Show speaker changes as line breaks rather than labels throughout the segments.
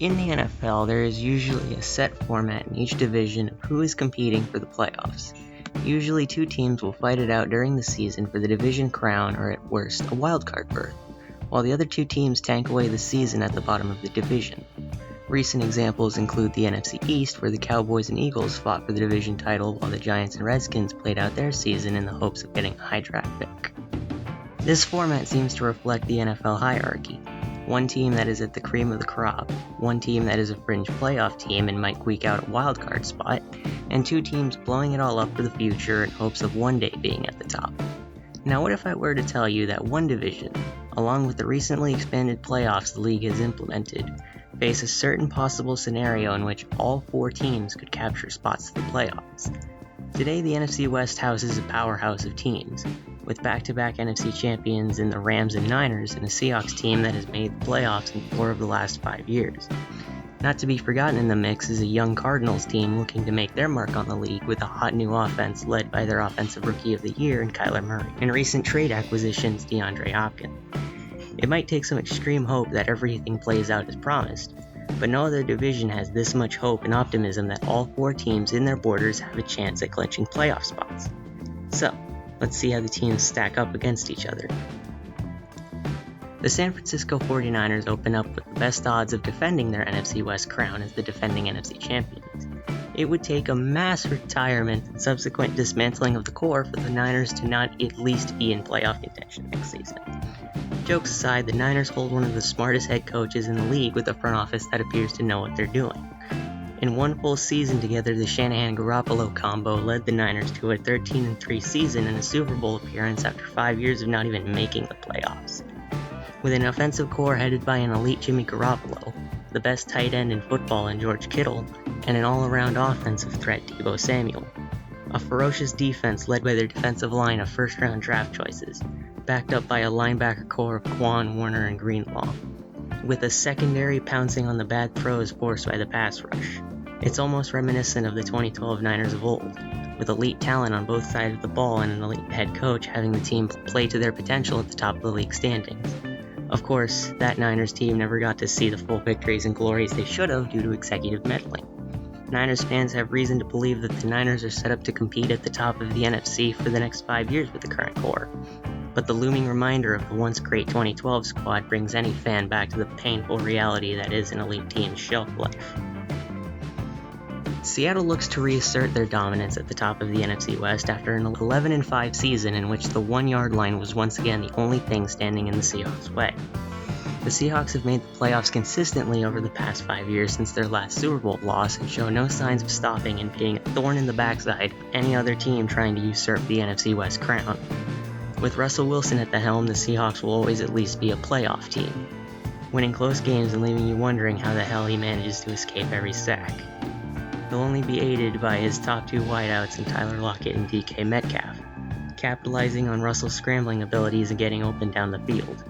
In the NFL, there is usually a set format in each division of who is competing for the playoffs. Usually 2 teams will fight it out during the season for the division crown or at worst, a wildcard berth, while the other 2 teams tank away the season at the bottom of the division. Recent examples include the NFC East, where the Cowboys and Eagles fought for the division title while the Giants and Redskins played out their season in the hopes of getting a high draft pick. This format seems to reflect the NFL hierarchy. 1 team that is at the cream of the crop, 1 team that is a fringe playoff team and might squeak out a wildcard spot, and 2 teams blowing it all up for the future in hopes of one day being at the top. Now what if I were to tell you that one division, along with the recently expanded playoffs the league has implemented, face a certain possible scenario in which all 4 teams could capture spots to the playoffs? Today the NFC West houses a powerhouse of teams, with back-to-back NFC champions in the Rams and Niners and a Seahawks team that has made the playoffs in 4 of the last 5 years. Not to be forgotten in the mix is a young Cardinals team looking to make their mark on the league with a hot new offense led by their Offensive Rookie of the Year in Kyler Murray, and recent trade acquisitions DeAndre Hopkins. It might take some extreme hope that everything plays out as promised, but no other division has this much hope and optimism that all 4 teams in their borders have a chance at clinching playoff spots. So, let's see how the teams stack up against each other. The San Francisco 49ers open up with the best odds of defending their NFC West crown as the defending NFC champions. It would take a mass retirement and subsequent dismantling of the core for the Niners to not at least be in playoff contention next season. Jokes aside, the Niners hold one of the smartest head coaches in the league with a front office that appears to know what they're doing. In one full season together, the Shanahan-Garoppolo combo led the Niners to a 13-3 season and a Super Bowl appearance after 5 years of not even making the playoffs. With an offensive core headed by an elite Jimmy Garoppolo, the best tight end in football in George Kittle, and an all-around offensive threat Deebo Samuel. A ferocious defense led by their defensive line of first-round draft choices, backed up by a linebacker core of Quan, Warner, and Greenlaw, with a secondary pouncing on the bad throws forced by the pass rush. It's almost reminiscent of the 2012 Niners of old, with elite talent on both sides of the ball and an elite head coach having the team play to their potential at the top of the league standings. Of course, that Niners team never got to see the full victories and glories they should have due to executive meddling. Niners fans have reason to believe that the Niners are set up to compete at the top of the NFC for the next 5 years with the current core. But the looming reminder of the once great 2012 squad brings any fan back to the painful reality that is an elite team's shelf life. Seattle looks to reassert their dominance at the top of the NFC West after an 11-5 season in which the 1-yard line was once again the only thing standing in the Seahawks' way. The Seahawks have made the playoffs consistently over the past 5 years since their last Super Bowl loss and show no signs of stopping and being a thorn in the backside of any other team trying to usurp the NFC West crown. With Russell Wilson at the helm, the Seahawks will always at least be a playoff team, winning close games and leaving you wondering how the hell he manages to escape every sack. He'll only be aided by his top 2 wideouts in Tyler Lockett and DK Metcalf, capitalizing on Russell's scrambling abilities and getting open down the field.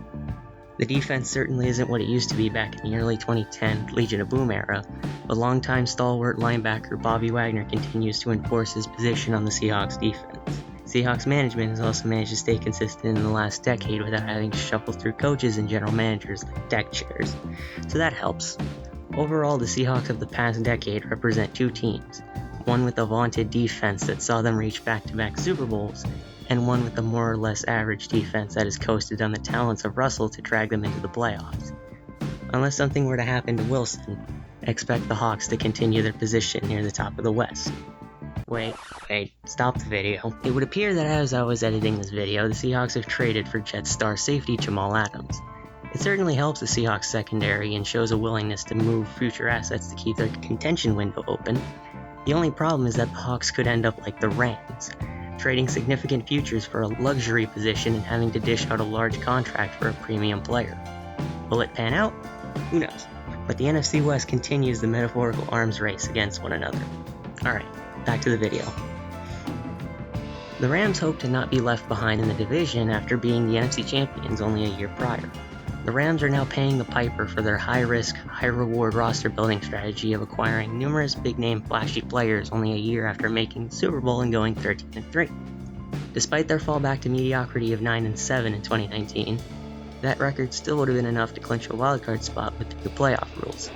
The defense certainly isn't what it used to be back in the early 2010 Legion of Boom era, but longtime stalwart linebacker Bobby Wagner continues to enforce his position on the Seahawks defense. Seahawks management has also managed to stay consistent in the last decade without having to shuffle through coaches and general managers like deck chairs, so that helps. Overall, the Seahawks of the past decade represent 2 teams, one with a vaunted defense that saw them reach back-to-back Super Bowls, and one with a more or less average defense that has coasted on the talents of Russell to drag them into the playoffs. Unless something were to happen to Wilson, expect the Hawks to continue their position near the top of the West. Wait, stop the video. It would appear that as I was editing this video, the Seahawks have traded for Jets star safety Jamal Adams. It certainly helps the Seahawks secondary and shows a willingness to move future assets to keep their contention window open. The only problem is that the Hawks could end up like the Rams, trading significant futures for a luxury position and having to dish out a large contract for a premium player. Will it pan out? Who knows? But the NFC West continues the metaphorical arms race against one another. Alright, back to the video. The Rams hope to not be left behind in the division after being the NFC champions only a year prior. The Rams are now paying the piper for their high-risk, high-reward roster-building strategy of acquiring numerous big-name flashy players only a year after making the Super Bowl and going 13-3. Despite their fallback to mediocrity of 9-7 in 2019, that record still would have been enough to clinch a wildcard spot with the new playoff rules.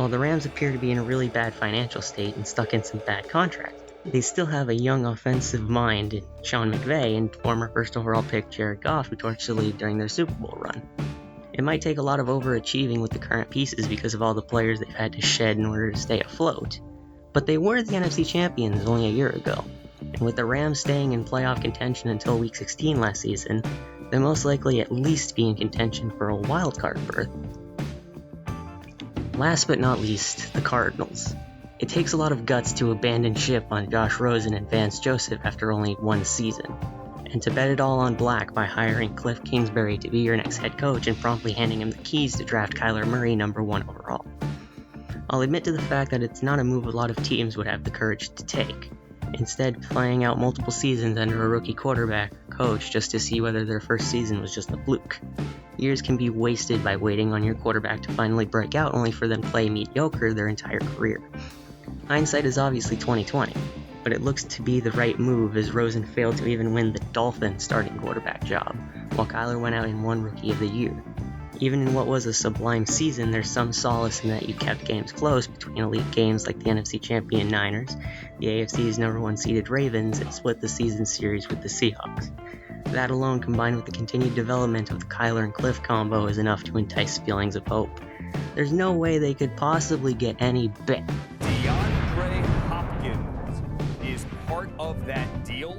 While the Rams appear to be in a really bad financial state and stuck in some bad contracts, they still have a young offensive mind in Sean McVay and former first overall pick Jared Goff, who torched the league during their Super Bowl run. It might take a lot of overachieving with the current pieces because of all the players they've had to shed in order to stay afloat, but they were the NFC champions only a year ago, and with the Rams staying in playoff contention until Week 16 last season, they'll most likely at least be in contention for a wildcard berth. Last but not least, the Cardinals. It takes a lot of guts to abandon ship on Josh Rosen and Vance Joseph after only one season, and to bet it all on black by hiring Cliff Kingsbury to be your next head coach and promptly handing him the keys to draft Kyler Murray number 1 overall. I'll admit to the fact that it's not a move a lot of teams would have the courage to take, instead playing out multiple seasons under a rookie quarterback or coach just to see whether their first season was just a fluke. Years can be wasted by waiting on your quarterback to finally break out only for them to play mediocre their entire career. Hindsight is obviously 20/20, but it looks to be the right move as Rosen failed to even win the Dolphins starting quarterback job, while Kyler went out and won Rookie of the Year. Even in what was a sublime season, there's some solace in that you kept games close between elite games like the NFC champion Niners, the AFC's number 1 seeded Ravens, and split the season series with the Seahawks. That alone, combined with the continued development of the Kyler and Cliff combo, is enough to entice feelings of hope. There's no way they could possibly get any better.
DeAndre Hopkins is part of that deal?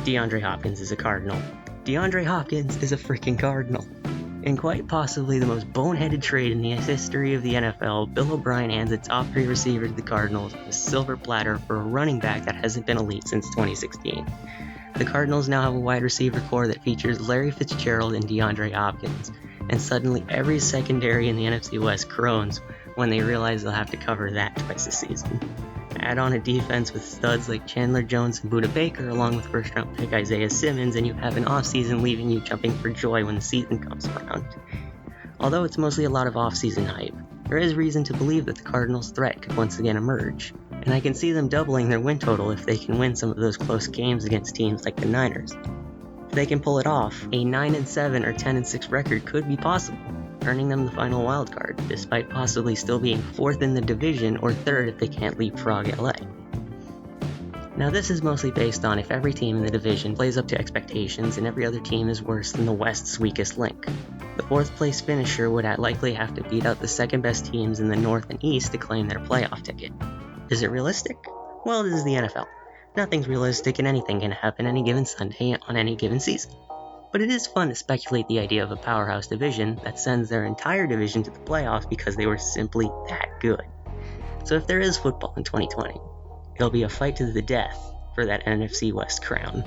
DeAndre Hopkins is a Cardinal. DeAndre Hopkins is a freaking Cardinal. In quite possibly the most boneheaded trade in the history of the NFL, Bill O'Brien hands a top 3 receiver to the Cardinals on a silver platter for a running back that hasn't been elite since 2016. The Cardinals now have a wide receiver core that features Larry Fitzgerald and DeAndre Hopkins, and suddenly every secondary in the NFC West groans when they realize they'll have to cover that twice a season. Add on a defense with studs like Chandler Jones and Budda Baker along with first-round pick Isaiah Simmons, and you have an offseason leaving you jumping for joy when the season comes around. Although it's mostly a lot of off-season hype, there is reason to believe that the Cardinals' threat could once again emerge, and I can see them doubling their win total if they can win some of those close games against teams like the Niners. If they can pull it off, a 9-7 or 10-6 record could be possible, earning them the final wildcard, despite possibly still being 4th in the division or 3rd if they can't leapfrog LA. Now this is mostly based on if every team in the division plays up to expectations and every other team is worse than the West's weakest link. The 4th place finisher would likely have to beat out the second best teams in the North and East to claim their playoff ticket. Is it realistic? Well, this is the NFL. Nothing's realistic and anything can happen any given Sunday on any given season. But it is fun to speculate the idea of a powerhouse division that sends their entire division to the playoffs because they were simply that good. So if there is football in 2020, it'll be a fight to the death for that NFC West crown.